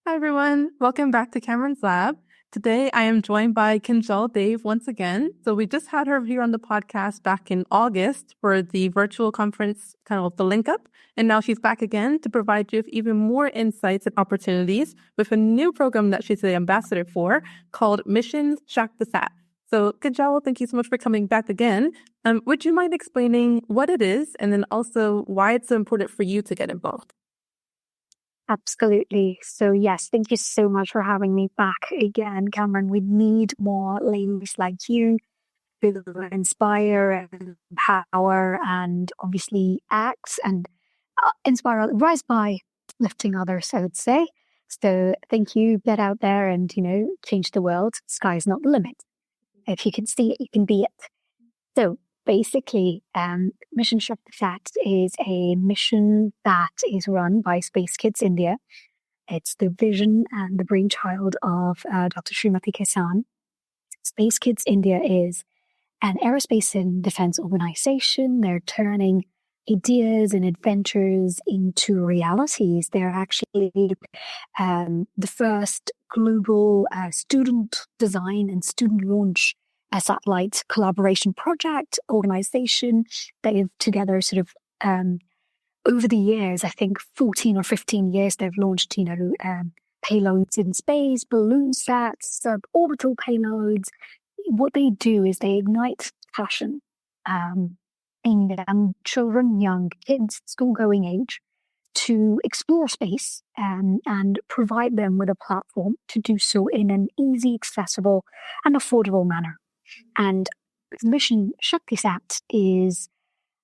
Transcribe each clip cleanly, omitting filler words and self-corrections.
Hi, everyone. Welcome back to Kameron's Lab. Today, I am joined by Kinjal Dave once again. So we just had her here on the podcast back in August for the virtual conference, kind of the link up. And now she's back again to provide you with even more insights and opportunities with a new program that she's the ambassador for called Mission ShakthiSAT. So Kinjal, thank you so much for coming back again. Would you mind explaining what it is and then also why it's so important for you to get involved? Absolutely. So yes, thank you so much for having me back again, Cameron. We need more ladies like you who inspire and empower and obviously act and inspire, rise by lifting others, I would say. So thank you. Get out there and, change the world. Sky's not the limit. If you can see it, you can be it. So basically, Mission ShakthiSAT is a mission that is run by Space Kidz India. It's the vision and the brainchild of Dr. Srimati Kisan. Space Kidz India is an aerospace and defense organization. They're turning ideas and adventures into realities. They're actually the first global student design and student launch a satellite collaboration project organization. They've together sort of over the years, I think 14 or 15 years, they've launched, payloads in space, balloon sats, suborbital payloads. What they do is they ignite passion in young children, young kids, school-going age, to explore space and provide them with a platform to do so in an easy, accessible, and affordable manner. And Mission ShakthiSAT is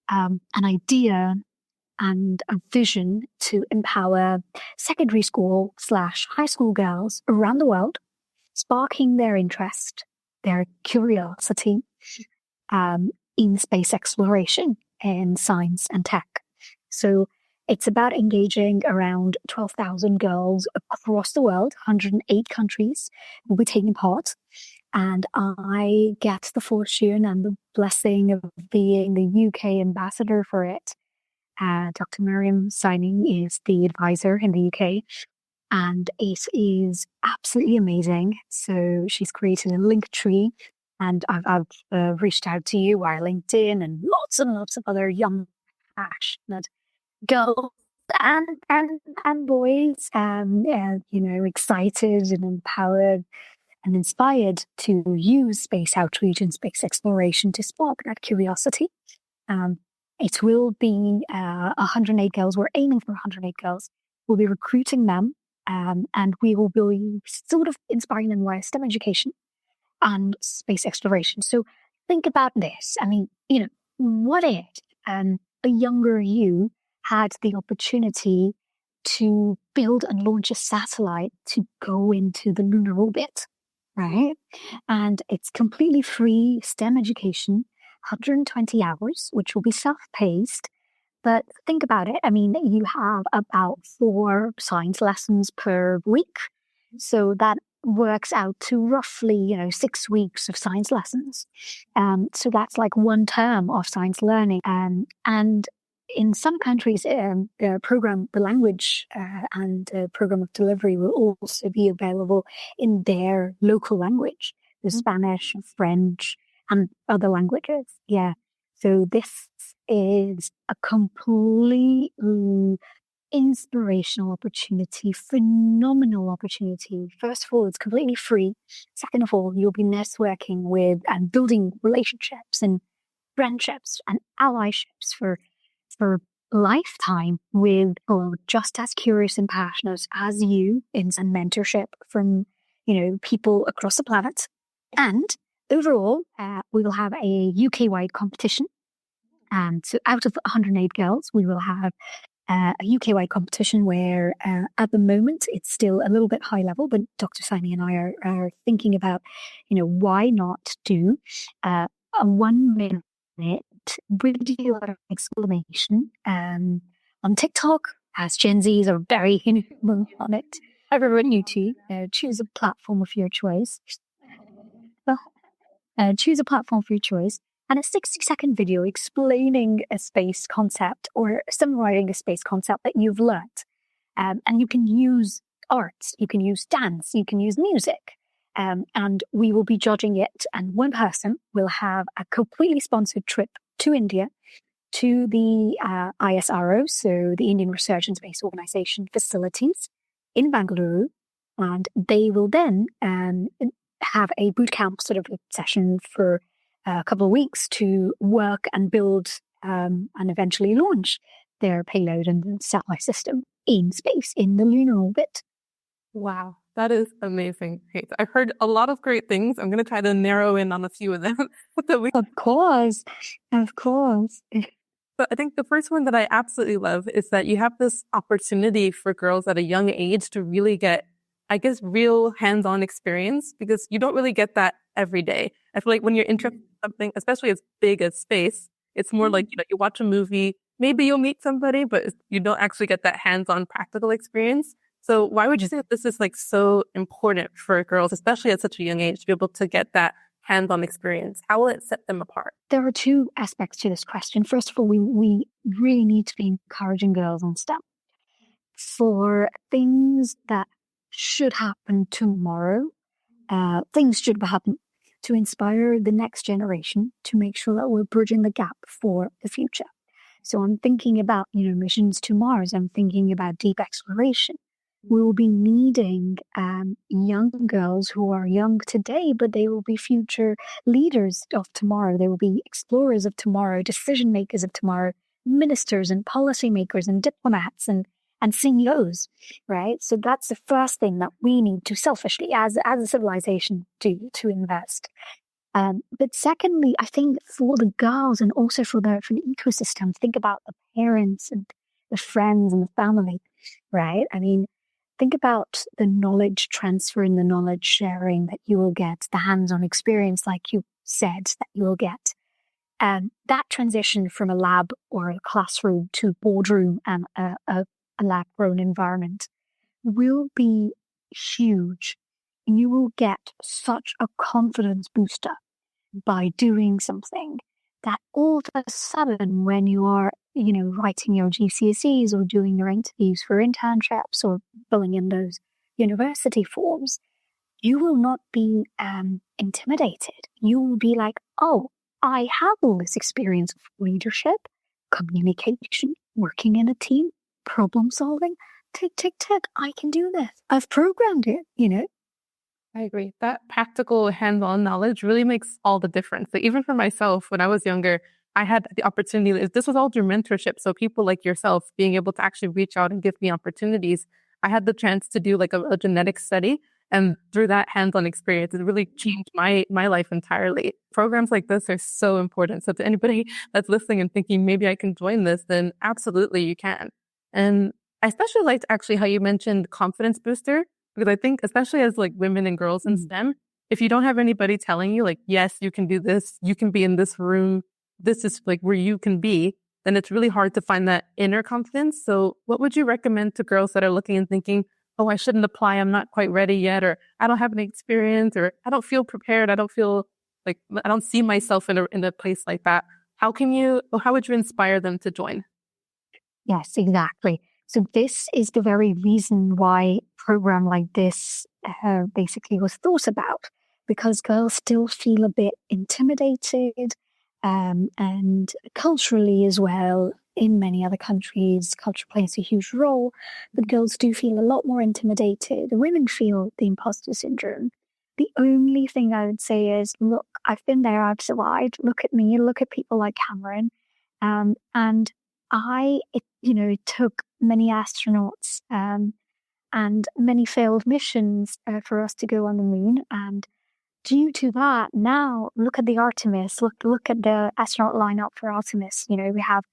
an idea and a vision to empower secondary school / high school girls around the world, sparking their interest, their curiosity in space exploration and science and tech. So it's about engaging around 12,000 girls across the world, 108 countries will be taking part. And I get the fortune and the blessing of being the UK ambassador for it. Dr. Miriam Signing is the advisor in the UK, and it is absolutely amazing. So she's created a link tree, and I've reached out to you via LinkedIn and lots of other young, passionate girls and boys, excited and empowered and inspired to use space outreach and space exploration to spark that curiosity. It will be 108 girls. We're aiming for 108 girls. We'll be recruiting them, and we will be sort of inspiring them via STEM education and space exploration. So think about this. I mean, what if a younger you had the opportunity to build and launch a satellite to go into the lunar orbit? Right? And it's completely free STEM education, 120 hours, which will be self-paced. But think about it. I mean, you have about 4 science lessons per week. So that works out to roughly, 6 weeks of science lessons. So that's like 1 term of science learning. And in some countries, the language and program of delivery will also be available in their local language, the Spanish, French, and other languages. Yeah. So this is a completely inspirational opportunity, phenomenal opportunity. First of all, it's completely free. Second of all, you'll be networking with and building relationships and friendships and allyships for lifetime with just as curious and passionate as you in some mentorship from, people across the planet. And overall, we will have a UK-wide competition. So out of 108 girls, we will have a UK-wide competition where at the moment it's still a little bit high level, but Dr. Saini and I are thinking about, why not do a 1 minute video explanation on TikTok, as Gen Zs are very on it. Over on YouTube, choose a platform of your choice. Choose a platform for your choice, and a 60-second video explaining a space concept or summarizing a space concept that you've learned. And you can use arts, you can use dance, you can use music. And we will be judging it. And one person will have a completely sponsored trip to India, to the ISRO, so the Indian Research and Space Organization facilities in Bangalore. And they will then have a boot camp sort of session for a couple of weeks to work and build and eventually launch their payload and satellite system in space, in the lunar orbit. Wow, that is amazing. Hey, I've heard a lot of great things. I'm going to try to narrow in on a few of them. Of course. But I think the first one that I absolutely love is that you have this opportunity for girls at a young age to really get, I guess, real hands-on experience, because you don't really get that every day. I feel like when you're interested in something, especially as big as space, it's more like, you watch a movie, maybe you'll meet somebody, but you don't actually get that hands-on practical experience. So why would you say that this is like so important for girls, especially at such a young age, to be able to get that hands-on experience? How will it set them apart? There are two aspects to this question. First of all, we really need to be encouraging girls on STEM for things that should happen tomorrow. Things should happen to inspire the next generation, to make sure that we're bridging the gap for the future. So I'm thinking about, missions to Mars. I'm thinking about deep exploration. We will be needing young girls who are young today, but they will be future leaders of tomorrow. They will be explorers of tomorrow, decision makers of tomorrow, ministers and policymakers and diplomats and CEOs, right? So that's the first thing that we need to selfishly, as a civilization, do to invest. But secondly, I think for the girls and also for the ecosystem, think about the parents and the friends and the family, right? I mean, think about the knowledge transfer and the knowledge sharing that you will get, the hands-on experience, like you said, that you will get. That transition from a lab or a classroom to boardroom and a lab-grown environment will be huge. You will get such a confidence booster by doing something that all of a sudden, when you are, writing your GCSEs or doing your interviews for internships or filling in those university forms, you will not be intimidated. You will be like, oh, I have all this experience of leadership, communication, working in a team, problem solving. Tick, tick, tick. I can do this. I've programmed it, I agree. That practical hands-on knowledge really makes all the difference. So even for myself, when I was younger, I had the opportunity, this was all through mentorship. So people like yourself being able to actually reach out and give me opportunities. I had the chance to do like a genetic study. And through that hands-on experience, it really changed my life entirely. Programs like this are so important. So to anybody that's listening and thinking, maybe I can join this, then absolutely you can. And I especially liked actually how you mentioned confidence booster, because I think especially as like women and girls in STEM, if you don't have anybody telling you like, yes, you can do this, you can be in this room, this is like where you can be, then it's really hard to find that inner confidence. So what would you recommend to girls that are looking and thinking, oh, I shouldn't apply, I'm not quite ready yet, or I don't have any experience, or I don't feel prepared, I don't feel like, I don't see myself in a place like that. How would you inspire them to join? Yes, exactly. So this is the very reason why a program like this basically was thought about, because girls still feel a bit intimidated, and culturally as well. In many other countries, culture plays a huge role, but girls do feel a lot more intimidated. Women feel the imposter syndrome. The only thing I would say is, look, I've been there, I've survived. Look at me, look at people like Kameron. And it took many astronauts and many failed missions for us to go on the moon. And due to that, now look at the Artemis, look at the astronaut lineup for Artemis. We have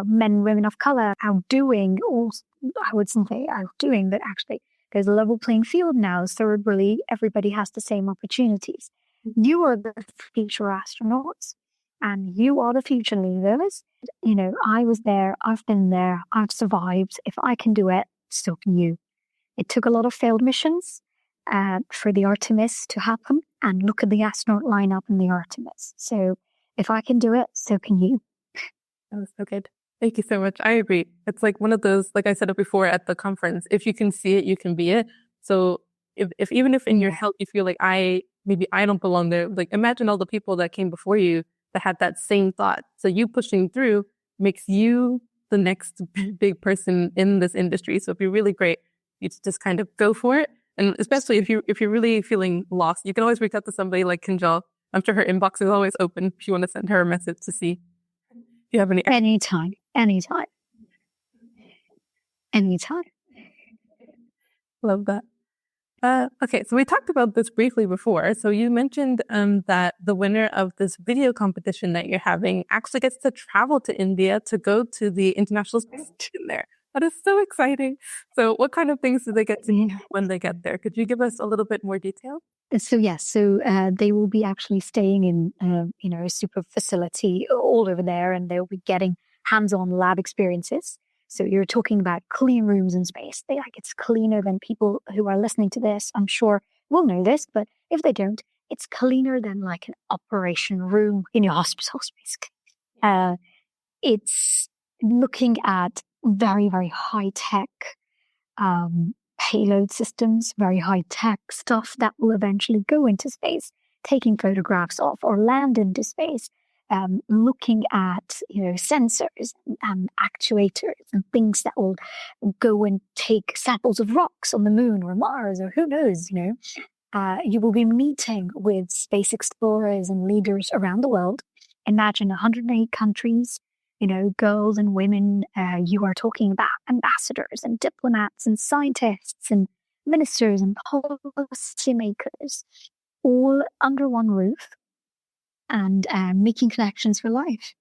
men and women of color outdoing, I wouldn't say outdoing, but actually there's a level playing field now. So really everybody has the same opportunities. You are the future astronauts and you are the future leaders. I was there, I've been there, I've survived. If I can do it, so can you. It took a lot of failed missions for the Artemis to happen, and look at the astronaut lineup in the Artemis. So if I can do it, so can you. That was so good. Thank you so much. I agree. It's like one of those, like I said it before at the conference, if you can see it, you can be it. So if even if in your health you feel like maybe I don't belong there, like imagine all the people that came before you that had that same thought. So you pushing through makes you the next big person in this industry. So it'd be really great you to just kind of go for it. And especially if you're really feeling lost, you can always reach out to somebody like Kinjal. I'm sure her inbox is always open if you want to send her a message to see if you have any. Anytime. Love that. Okay, so we talked about this briefly before. So you mentioned that the winner of this video competition that you're having actually gets to travel to India to go to the International Space Station there. That is so exciting. So what kind of things do they get to do when they get there? Could you give us a little bit more detail? So yes, they will be actually staying in a super facility all over there, and they'll be getting hands-on lab experiences. So you're talking about clean rooms in space. It's cleaner than people who are listening to this, I'm sure, will know this, but if they don't, it's cleaner than like an operation room in your hospital space. It's looking at very, very high-tech payload systems, very high-tech stuff that will eventually go into space, taking photographs of or land into space. Looking at, sensors and actuators and things that will go and take samples of rocks on the moon or Mars or who knows, you will be meeting with space explorers and leaders around the world. Imagine 108 countries, girls and women. You are talking about ambassadors and diplomats and scientists and ministers and policymakers, all under one roof. And making connections for life.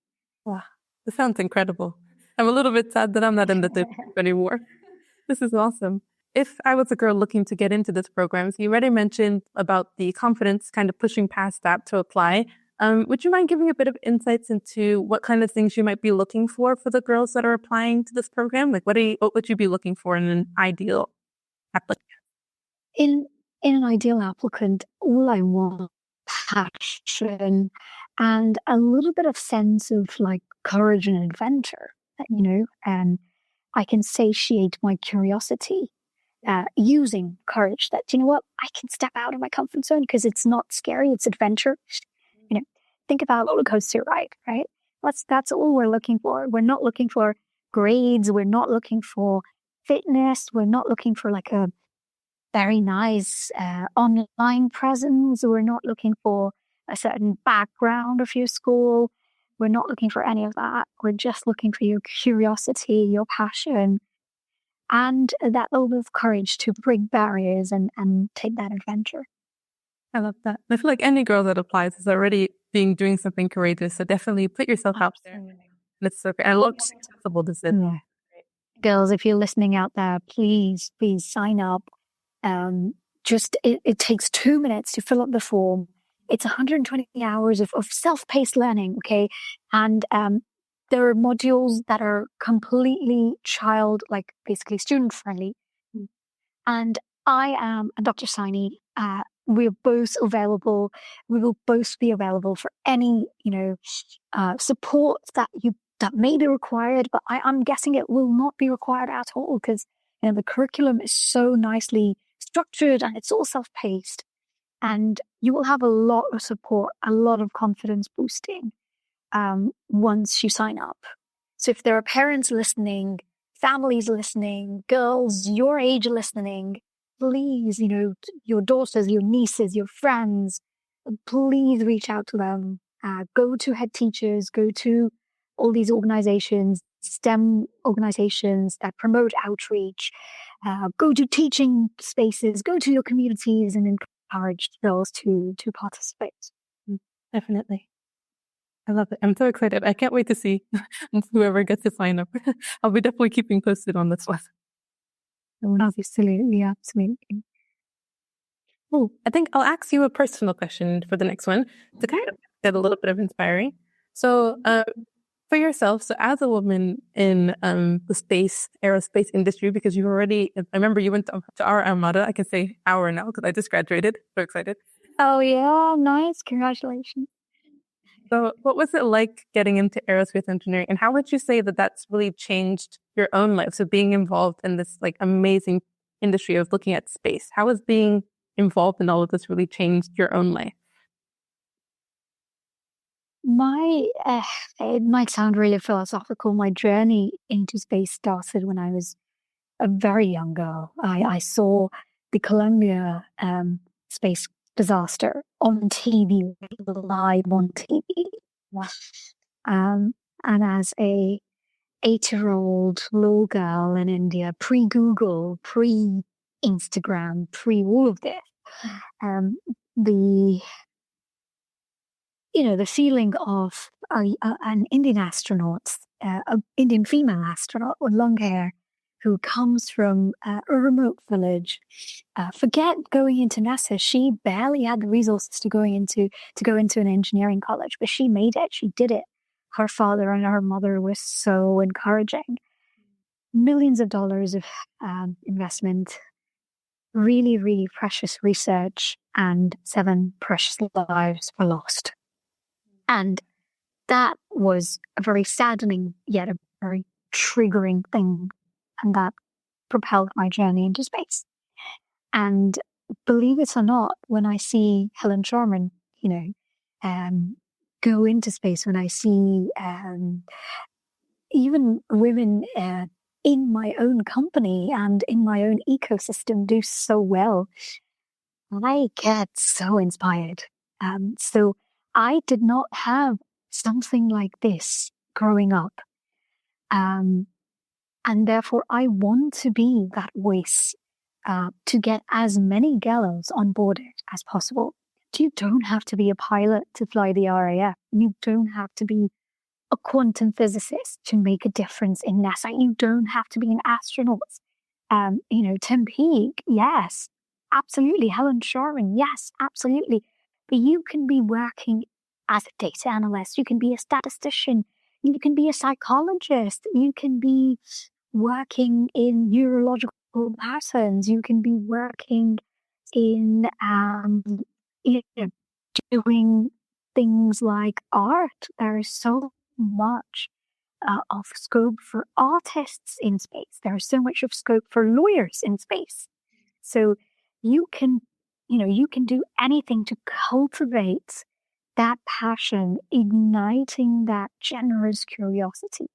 Wow, this sounds incredible. I'm a little bit sad that I'm not in the group anymore. This is awesome. If I was a girl looking to get into this program, so you already mentioned about the confidence, kind of pushing past that to apply. Would you mind giving a bit of insights into what kind of things you might be looking for the girls that are applying to this program? Like, what would you be looking for in an ideal applicant? In an ideal applicant, all I want passion and a little bit of sense of like courage and adventure, and I can satiate my curiosity using courage that, I can step out of my comfort zone because it's not scary, it's adventure. Think about a roller coaster ride, right? That's all we're looking for. We're not looking for grades. We're not looking for fitness. We're not looking for like a very nice online presence. We're not looking for a certain background of your school. We're not looking for any of that. We're just looking for your curiosity, your passion, and that level of courage to break barriers and take that adventure. I love that. I feel like any girl that applies is already doing something courageous. So definitely put yourself out there. That's so great. I love how accessible this is. Yeah. Girls, if you're listening out there, please sign up. It takes 2 minutes to fill up the form. It's 120 hours of self-paced learning, okay? And there are modules that are completely basically student-friendly. And I am and Dr. Saini. We're both available. We will both be available for any, support that may be required, but I'm guessing it will not be required at all because, the curriculum is so nicely structured and it's all self-paced, and you will have a lot of support, a lot of confidence boosting once you sign up. So if there are parents listening, families listening, girls your age listening, please, your daughters, your nieces, your friends, please reach out to them. Go to head teachers, go to all these organizations, STEM organizations that promote outreach, go to teaching spaces, go to your communities and encourage girls to participate. Definitely. I love it. I'm so excited. I can't wait to see whoever gets to sign up. I'll be definitely keeping posted on this one. Absolutely. Oh, I think I'll ask you a personal question for the next one to kind of get a little bit of inspiring. So, for yourself, so as a woman in the aerospace industry, because I remember you went to our Armada. I can say our now because I just graduated. So excited. Oh yeah, nice. Congratulations. So what was it like getting into aerospace engineering, and how would you say that that's really changed your own life? So being involved in this like amazing industry of looking at space, how has being involved in all of this really changed your own life? It might sound really philosophical. My journey into space started when I was a very young girl. I saw the Columbia space disaster on TV, live on TV. And as a 8-year-old little girl in India, pre-Google, pre-Instagram, pre all of this, the the feeling of an Indian astronaut, an Indian female astronaut with long hair, who comes from a remote village. Forget going into NASA. She barely had the resources to go into an engineering college, but she made it. She did it. Her father and her mother were so encouraging. Millions of dollars of investment, really, really precious research, and 7 precious lives were lost. And that was a very saddening, yet a very triggering thing. And that propelled my journey into space. And believe it or not, when I see Helen Sharman, go into space, when I see even women in my own company and in my own ecosystem do so well, I get so inspired. So I did not have something like this growing up. And therefore, I want to be that voice to get as many girls on board it as possible. You don't have to be a pilot to fly the RAF. You don't have to be a quantum physicist to make a difference in NASA. You don't have to be an astronaut. Tim Peake, yes, absolutely. Helen Sharman, yes, absolutely. But you can be working as a data analyst. You can be a statistician. You can be a psychologist. You can be working in neurological patterns. You can be working in doing things like art. There is so much of scope for artists in space. There is so much of scope for lawyers in space. So you can do anything to cultivate that passion, igniting that generous curiosity.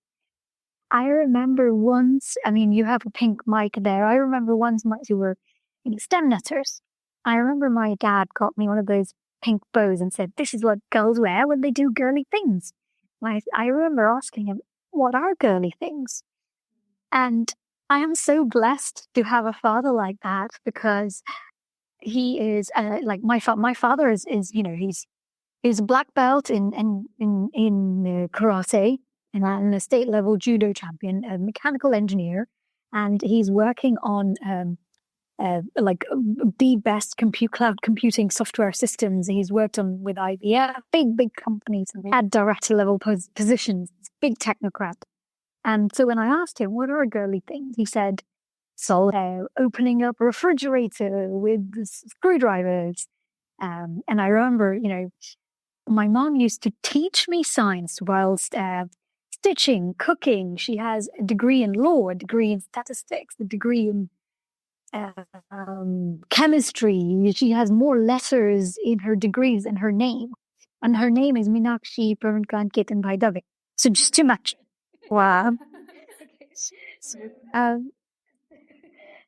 I remember once, you have a pink mic there. I remember once you were STEM nutters. I remember my dad got me one of those pink bows and said, "This is what girls wear when they do girly things." I remember asking him, "What are girly things?" And I am so blessed to have a father like that, because he is like my father is he's a black belt in karate, and a state level judo champion, a mechanical engineer, and he's working on the best cloud computing software systems. He's worked on with IBM, big companies, and had director level positions, big technocrat. And so when I asked him, "What are girly things?" he said, "Solitaire, opening up a refrigerator with screwdrivers." And I remember, my mom used to teach me science whilst stitching, cooking. She has a degree in law, a degree in statistics, a degree in chemistry. She has more letters in her degrees than her name. And her name is Meenakshi Pavankan Ketan Bhaidave. So just too much. Wow.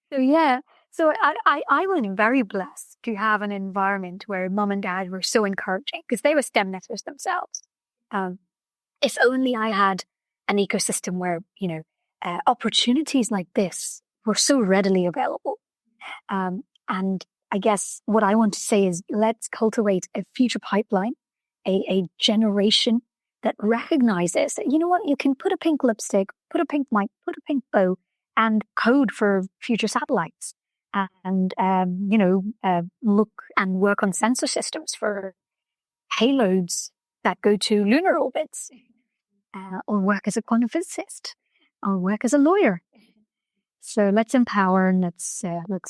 So yeah. So I was very blessed to have an environment where mom and dad were so encouraging, because they were STEM netters themselves. If only I had an ecosystem where, opportunities like this were so readily available. And I guess what I want to say is, let's cultivate a future pipeline, a generation that recognizes that, you know what, you can put a pink lipstick, put a pink mic, put a pink bow, and code for future satellites. And, look and work on sensor systems for payloads that go to lunar orbits, or work as a quantum physicist, or work as a lawyer. So let's empower, and let's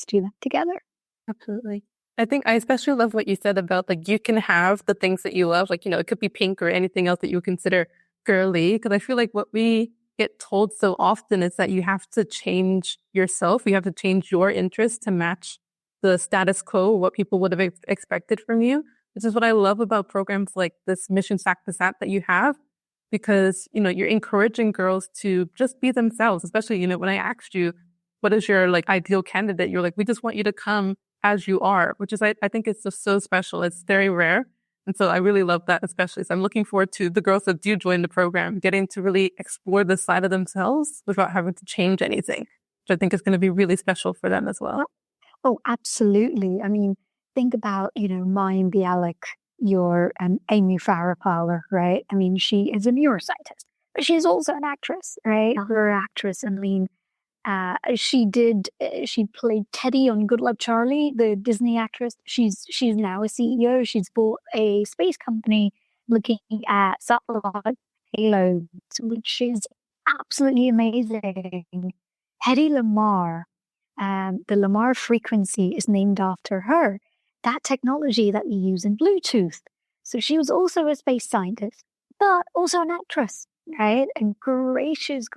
do that together. Absolutely. I think I especially love what you said about like you can have the things that you love, like, it could be pink or anything else that you consider girly. Because I feel like what we get told so often is that you have to change yourself. You have to change your interests to match the status quo, what people would have expected from you, which is what I love about programs like this Mission ShakthiSAT that you have, because, you're encouraging girls to just be themselves, especially, when I asked you, what is your like ideal candidate? You're like, we just want you to come as you are, which is, I think it's just so special. It's very rare. And so I really love that, especially. So I'm looking forward to the girls that do join the program, getting to really explore this side of themselves without having to change anything, which I think is going to be really special for them as well. Oh, absolutely. I mean, think about, Mayim Bialik, your Amy Farrah Fowler, right? I mean, she is a neuroscientist, but she's also an actress, right? Her actress, I mean, she played Teddy on Good Luck Charlie, the Disney actress. She's now a CEO. She's bought a space company looking at satellite payloads, which is absolutely amazing. Hedy Lamarr, the Lamarr frequency is named after her. That technology that we use in Bluetooth. So she was also a space scientist, but also an actress, right? A gracious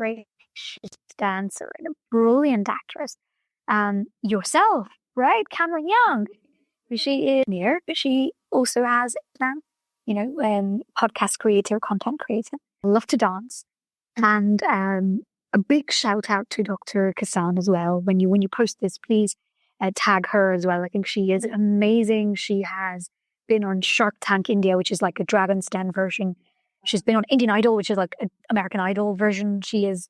dancer and a brilliant actress. Yourself, right? Cameron Young. She is near, but she also has podcast creator, content creator. Love to dance. And a big shout out to Dr. Kassan as well. When you post this, please tag her as well. I think she is amazing. She has been on Shark Tank India, which is like a Dragon's Den version. She's been on Indian Idol, which is like an American Idol version. She is,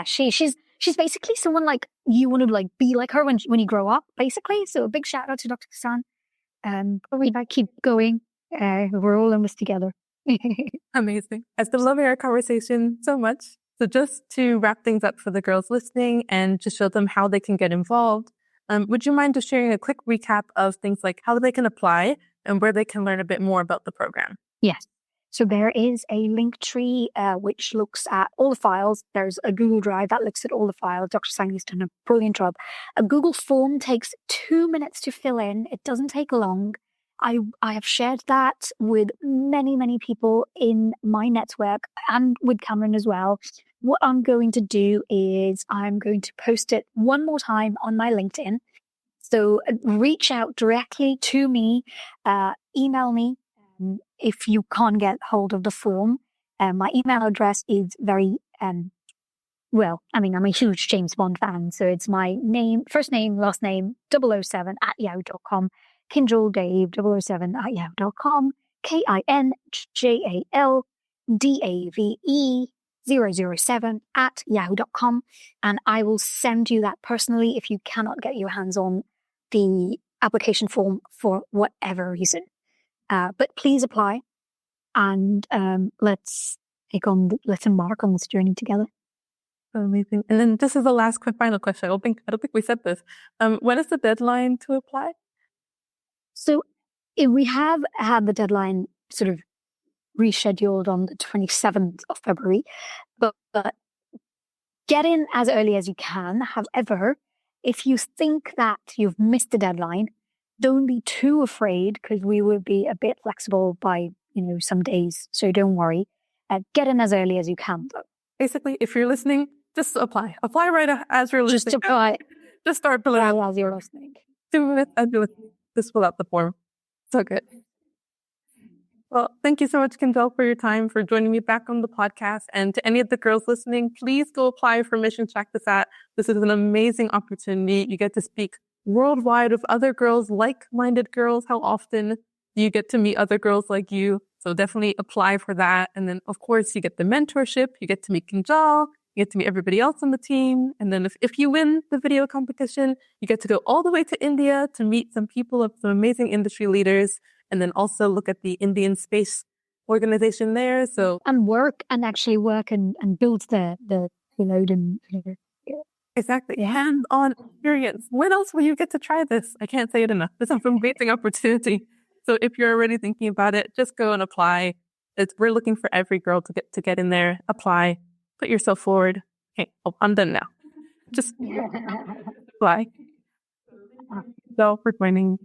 she's basically someone like you want to like be like her when you grow up, basically. So a big shout out to Dr. Kassan. Probably keep going. We're all in this together. Amazing. I still love our conversation so much. So just to wrap things up for the girls listening and to show them how they can get involved, would you mind just sharing a quick recap of things like how they can apply and where they can learn a bit more about the program? Yes. So there is a link tree which looks at all the files. There's a Google Drive that looks at all the files. Dr. Sanghi's done a brilliant job. A Google form takes 2 minutes to fill in. It doesn't take long. I have shared that with many, many people in my network and with Cameron as well. What I'm going to do is I'm going to post it one more time on my LinkedIn. So reach out directly to me, email me if you can't get hold of the form. My email address is very, I'm a huge James Bond fan. So it's my name, first name, last name, 007 at yahoo.com. Kinjal Dave 007 at yahoo.com. KinjalDave 007 at yahoo.com. And I will send you that personally if you cannot get your hands on the application form for whatever reason. But please apply and let's embark on this journey together. Amazing. And then this is the last final question. I don't think we said this. When is the deadline to apply? So if we have had the deadline sort of rescheduled on the 27th of February, but get in as early as you can. However, if you think that you've missed the deadline, don't be too afraid because we will be a bit flexible by, some days. So don't worry. Get in as early as you can, though. Basically, if you're listening, just apply. Apply right as you're listening. Just apply. Just start filling out. As you're listening. 2 minutes as you're listening. Just fill out the form. So good. Well, thank you so much, Kinjal, for your time, for joining me back on the podcast. And to any of the girls listening, please go apply for Mission ShakthiSAT. This is an amazing opportunity. You get to speak worldwide with other girls, like-minded girls. How often do you get to meet other girls like you? So definitely apply for that. And then, of course, you get the mentorship. You get to meet Kinjal. You get to meet everybody else on the team. And then if you win the video competition, you get to go all the way to India to meet some people, some amazing industry leaders, and then also look at the Indian Space Organization there. So and actually work and build the payload and exactly. Yeah. Hands-on experience. When else will you get to try this? I can't say it enough. This is an amazing opportunity. So if you're already thinking about it, just go and apply. We're looking for every girl to get in there, apply. Put yourself forward. Okay, I'm done now. Just apply. Kinjal, for joining.